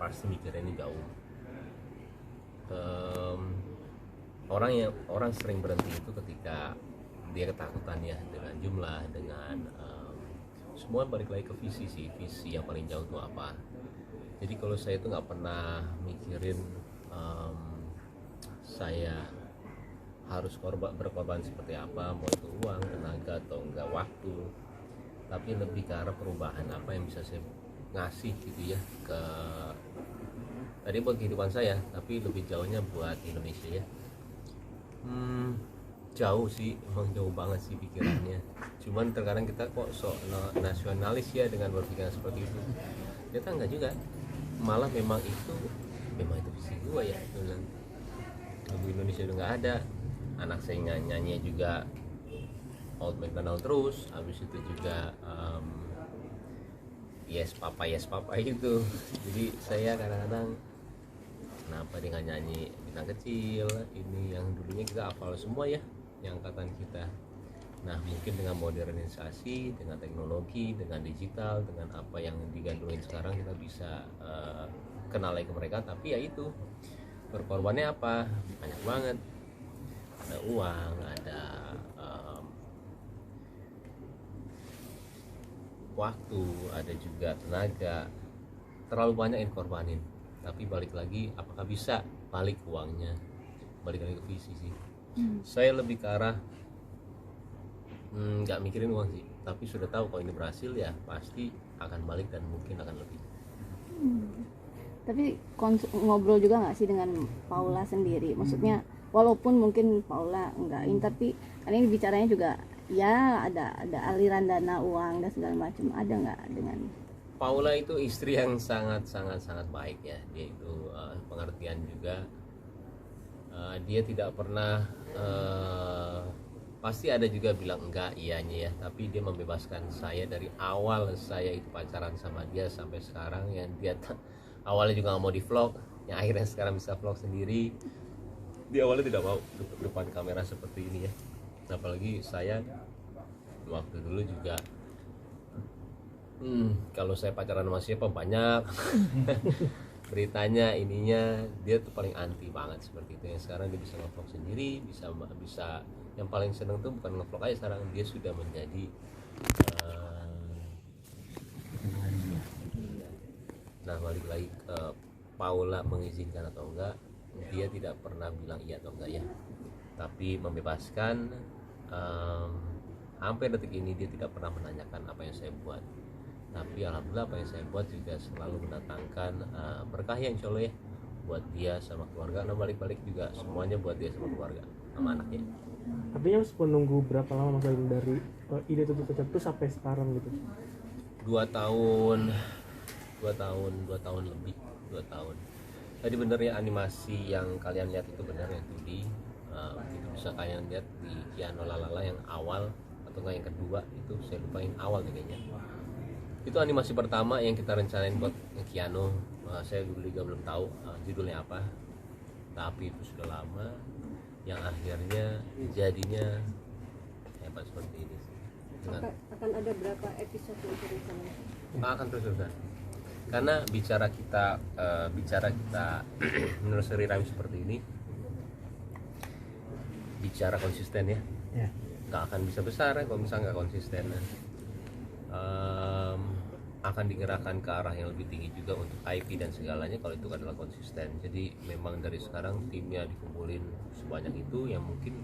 pasti mikirnya jauh. Orang sering berhenti itu ketika dia ketakutan ya dengan jumlah, dengan semua balik lagi ke visi sih, visi yang paling jauh itu apa. Jadi kalau saya itu nggak pernah mikirin saya harus berkorban seperti apa, mau itu uang, tenaga atau enggak waktu, tapi lebih ke arah perubahan apa yang bisa saya ngasih gitu ya ke tadi buat kehidupan saya, tapi lebih jauhnya buat Indonesia ya. Jauh sih, emang jauh banget sih pikirannya. Cuman terkadang kita kok sok nasionalis ya dengan berpikiran seperti itu. Ternyata enggak juga. Malah memang itu visi gua ya. Lagu Indonesia udah nggak ada. Anak saya nyanyi juga Old McDonald terus. Habis itu juga yes papa itu. Jadi saya kadang-kadang kenapa dia nggak nyanyi Bintang Kecil ini yang dulunya kita hafal semua ya, yang angkatan kita. Nah mungkin dengan modernisasi, dengan teknologi, dengan digital, dengan apa yang digandrungin sekarang kita bisa kenal lagi ke mereka. Tapi ya itu berkorbannya apa, banyak banget, ada uang, ada waktu, ada juga tenaga, terlalu banyak yang korbanin. Tapi balik lagi, apakah bisa balik uangnya, balik lagi ke visi sih. Saya lebih ke arah nggak mikirin uang sih, tapi sudah tahu kalau ini berhasil ya pasti akan balik dan mungkin akan lebih. Tapi ngobrol juga nggak sih dengan Paula sendiri, maksudnya walaupun mungkin Paula enggak tapi kan ini bicaranya juga ya ada aliran dana uang dan segala macam, ada nggak dengan Paula? Itu istri yang sangat baik ya. Dia itu pengertian juga. Dia tidak pernah pasti ada juga bilang enggak iyanya ya, tapi dia membebaskan saya dari awal saya itu pacaran sama dia sampai sekarang. Yang dia awalnya juga nggak mau di vlog, yang akhirnya sekarang bisa vlog sendiri. Dia awalnya tidak mau depan kamera seperti ini ya. Apalagi saya waktu dulu juga kalau saya pacaran sama siapa banyak beritanya ininya, dia tuh paling anti banget seperti itu. Yang sekarang dia bisa nge-vlog sendiri, bisa yang paling seneng tuh bukan nge-vlog aja, sekarang dia sudah menjadi nah balik lagi ke Paula mengizinkan atau enggak, dia tidak pernah bilang iya atau enggak ya, tapi membebaskan. Sampai detik ini dia tidak pernah menanyakan apa yang saya buat, tapi alhamdulillah apa yang saya buat juga selalu mendatangkan berkah ya insya Allah ya, buat dia sama keluarga. Nah balik-balik juga semuanya buat dia sama keluarga sama anaknya. Artinya harus menunggu berapa lama Mas Alim dari ide tutup kecap itu sampai sekarang gitu? 2 tahun lebih. 2 tahun. Tadi bener ya, animasi yang kalian lihat itu bener yang 2D. Itu bisa kalian lihat di Kiano Lalala yang awal atau enggak yang kedua, itu saya lupa yang awal kayaknya. Itu animasi pertama yang kita rencanain buat Kiano. Saya dulu juga belum tahu judulnya apa, tapi itu sudah lama, yang akhirnya jadinya hebat seperti ini. Akan ada berapa episode yang rencananya? Akan terus-terusan. Karena bicara kita nursery rhyme seperti ini, bicara konsisten ya, nggak akan bisa besar kalau misalnya nggak konsisten. Akan digerakkan ke arah yang lebih tinggi juga untuk IP dan segalanya kalau itu adalah konsisten. Jadi memang dari sekarang timnya dikumpulin sebanyak itu, yang mungkin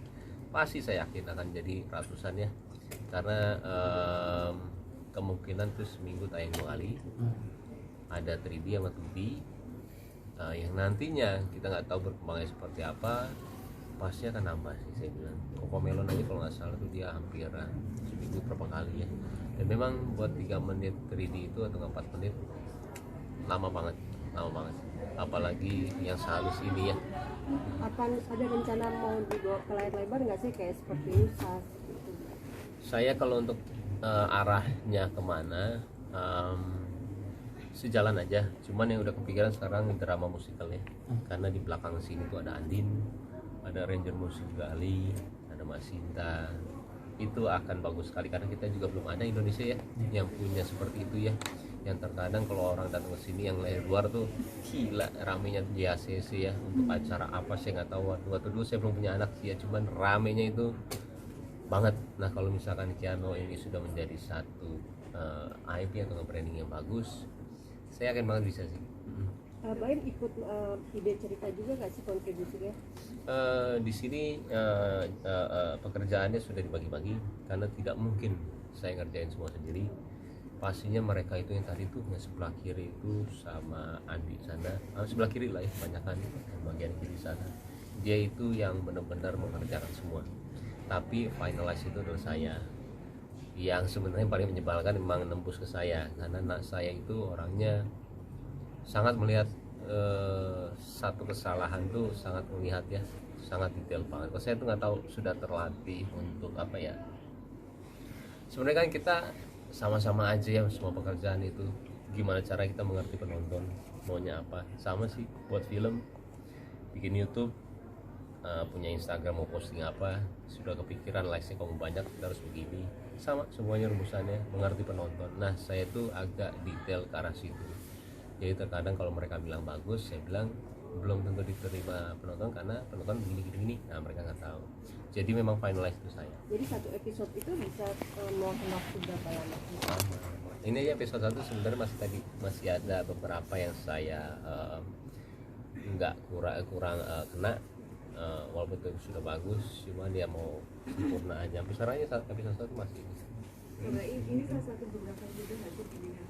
pasti saya yakin akan jadi ratusan ya, karena kemungkinan tuh seminggu tayang 2 kali, ada 3D sama 2D, yang nantinya kita nggak tahu berkembangnya seperti apa, pasti akan nambah sih saya bilang. Cocomelon aja kalau nggak salah tuh dia hampir seminggu berapa kali ya. Dan memang buat 3 menit 3D itu atau 4 menit lama banget, apalagi yang sehalus ini ya. Apa ada rencana mau dibawa ke layar lebar nggak sih, kayak seperti Usas gitu? Saya kalau untuk arahnya kemana, sejalan aja. Cuman yang udah kepikiran sekarang drama musikal ya, karena di belakang sini tuh ada Andin, ada Ranger Musik Gali, ada Mas Sinta. Itu akan bagus sekali karena kita juga belum ada Indonesia ya yang punya seperti itu ya, yang terkadang kalau orang datang ke sini yang dari luar tuh gila ramenya di ACC ya untuk acara apa saya nggak tahu. Waktu dulu saya belum punya anak sih ya, cuman ramenya itu banget. Nah kalau misalkan Kiano ini sudah menjadi satu IP atau branding yang bagus, saya yakin banget bisa sih. Baim ikut ide cerita juga nggak sih kontribusinya? Di sini pekerjaannya sudah dibagi-bagi karena tidak mungkin saya ngerjain semua sendiri. Pastinya mereka itu yang tadi tuh yang sebelah kiri itu sama Andi sana, sebelah kiri lah ya kebanyakan bagian kiri sana, dia itu yang benar-benar mengerjakan semua. Tapi finalize itu adalah saya. Yang sebenarnya paling menyebalkan memang nembus ke saya karena anak saya itu orangnya sangat melihat satu kesalahan tuh sangat melihat ya, sangat detail banget. Kalau saya tuh nggak tahu sudah terlatih untuk apa ya. Sebenarnya kan kita sama-sama aja ya semua pekerjaan itu. Gimana cara kita mengerti penonton maunya apa? Sama sih buat film, bikin YouTube, punya Instagram mau posting apa, sudah kepikiran likesnya kamu banyak kita harus begini. Sama semuanya rumusannya mengerti penonton. Nah saya tuh agak detail ke arah situ. Jadi terkadang kalau mereka bilang bagus, saya bilang belum tentu diterima penonton karena penonton begini. Nah mereka nggak tahu. Jadi memang finalize itu saya. Jadi satu episode itu bisa meluangkan waktu berapa lama? Ini ya episode 1 sebenarnya masih ada beberapa yang saya nggak kurang kena, walaupun itu sudah bagus, cuma dia mau sempurna aja. Besarnya episode 1 masih. Ini salah satu beberapa juga nggak sih pilihan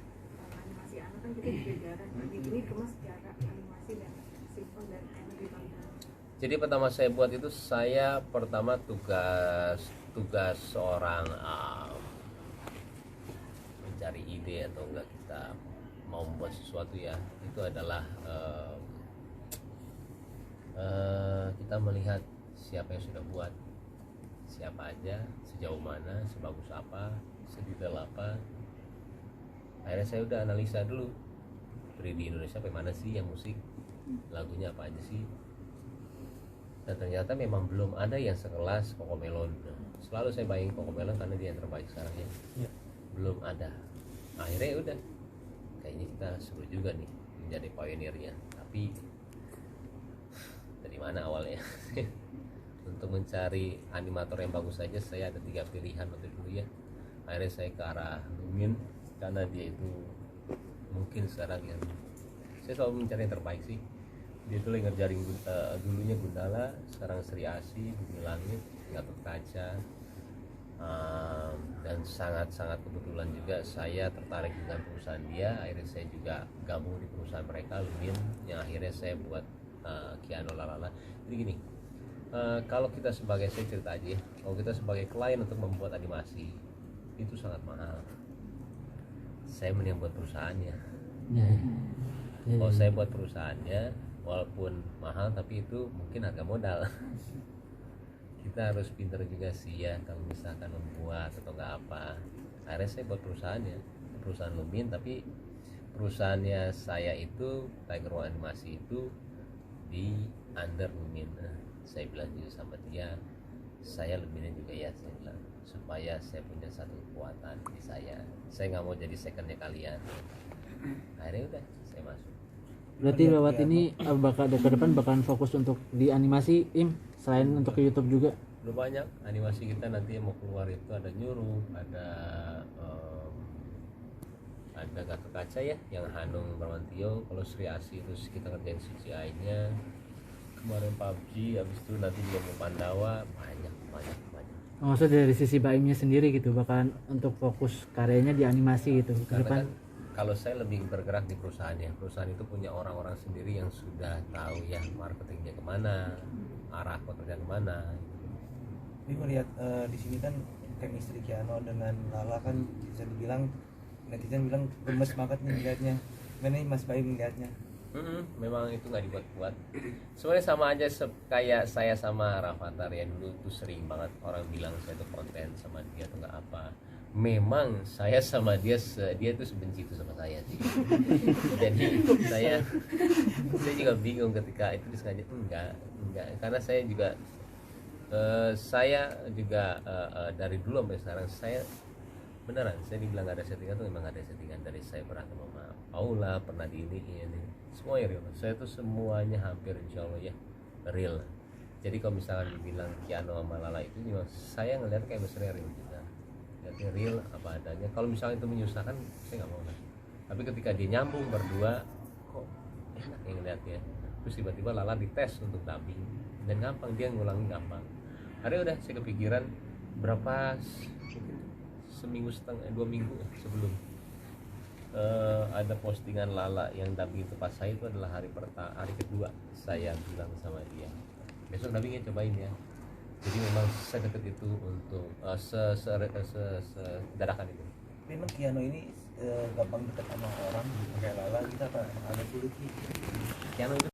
animasi anak kan kita juga jarang. Ini kemas secara animasi dan simpel dan lebih bangga. Jadi pertama saya buat itu saya pertama tugas seorang mencari ide atau enggak kita mau membuat sesuatu ya, itu adalah kita melihat siapa yang sudah buat, siapa aja, sejauh mana, sebagus apa, sedetail apa. Akhirnya saya udah analisa dulu 3D Indonesia sampai mana sih yang musik, lagunya apa aja sih. Dan ternyata memang belum ada yang sekelas Cocomelon. Selalu saya bayangin Cocomelon karena dia yang terbaik sekarang ya. Belum ada. Akhirnya udah, kayaknya kita seru juga nih menjadi pionirnya. Tapi dari mana awalnya? Untuk mencari animator yang bagus saja saya ada 3 pilihan waktu dulu ya. Akhirnya saya ke arah Lumin karena dia itu mungkin sekarang yang saya selalu mencari yang terbaik sih. Dia itu lagi ngerjain dulunya Gundala, sekarang Sri Asih, Bumi Langit, Gatot Kaca, dan sangat-sangat kebetulan juga saya tertarik dengan perusahaan dia. Akhirnya saya juga gabung di perusahaan mereka Lumin, yang akhirnya saya buat Kiano Lalala. Jadi gini, kalau kita sebagai, saya cerita aja ya, kalau kita sebagai klien untuk membuat animasi itu sangat mahal. Saya mending buat perusahaannya. Kalau saya buat perusahaannya walaupun mahal tapi itu mungkin harga modal. Kita harus pintar juga sih ya kalau misalkan membuat atau nggak apa. Akhirnya saya buat perusahaan Lumin, tapi perusahaannya saya itu Tiger One Animasi itu di under Lumin. Saya bilang juga sama dia, saya Luminnya juga ya, saya bilang supaya saya punya satu kekuatan di saya nggak mau jadi secondnya kalian. Akhirnya udah saya masuk. Berarti lewat ini bakal ke depan bakalan fokus untuk di animasi selain untuk ke YouTube juga. Udah banyak animasi kita nanti yang mau keluar itu ada Nyuruh, ada Gatot Kaca ya yang Hanung Bramantio. Kalau Sri Asih itu kita kerjain CGI-nya. Kemarin PUBG, habis itu nanti juga mau Pandawa, banyak. Maksudnya dari sisi Baimnya sendiri gitu bakalan untuk fokus karyanya di animasi gitu ke Karena depan. kan kalau saya lebih bergerak di perusahaannya, perusahaan itu punya orang-orang sendiri yang sudah tahu ya marketingnya kemana, arah pekerjaan kemana. Ini melihat di sini kan chemistry Kiano dengan Lala kan bisa dibilang netizen bilang gemes banget nih melihatnya. Gimana nih Mas Baim melihatnya? Memang itu nggak dibuat-buat. Sebenarnya sama aja kayak saya sama Rafathar ya, dulu tuh sering banget orang bilang saya tuh konten sama dia atau nggak apa. Memang saya sama dia tuh sebenci itu sama saya sih. Jadi saya juga bingung ketika itu disengaja. Enggak karena saya juga dari dulu sampai sekarang saya beneran saya dibilang gak ada settingan tuh memang gak ada settingan. Dari saya berantem sama Paula, pernah di ini semua ya real. Saya tuh semuanya hampir insya Allah ya real. Jadi kalau misalkan dibilang Kiano sama Lala itu juga saya ngeliat kayak misalnya real juga, lihatnya real apa adanya. Kalau misalnya itu menyusahkan saya nggak mau lah, tapi ketika dia nyambung berdua kok enak yang ngeliatnya. Terus tiba-tiba Lala dites untuk dubbing dan gampang, dia ngulangi gampang. Hari udah saya kepikiran berapa mungkin seminggu setengah 2 minggu sebelum ada postingan Lala yang dubbing itu pas saya itu adalah hari kedua saya bilang sama dia besok dubbingnya cobain ya. Jadi memang sedekat itu untuk sedadakan itu. Memang Kiano ini gampang dekat sama orang kayak Lala, kita apa ada sulit nih. Kiano itu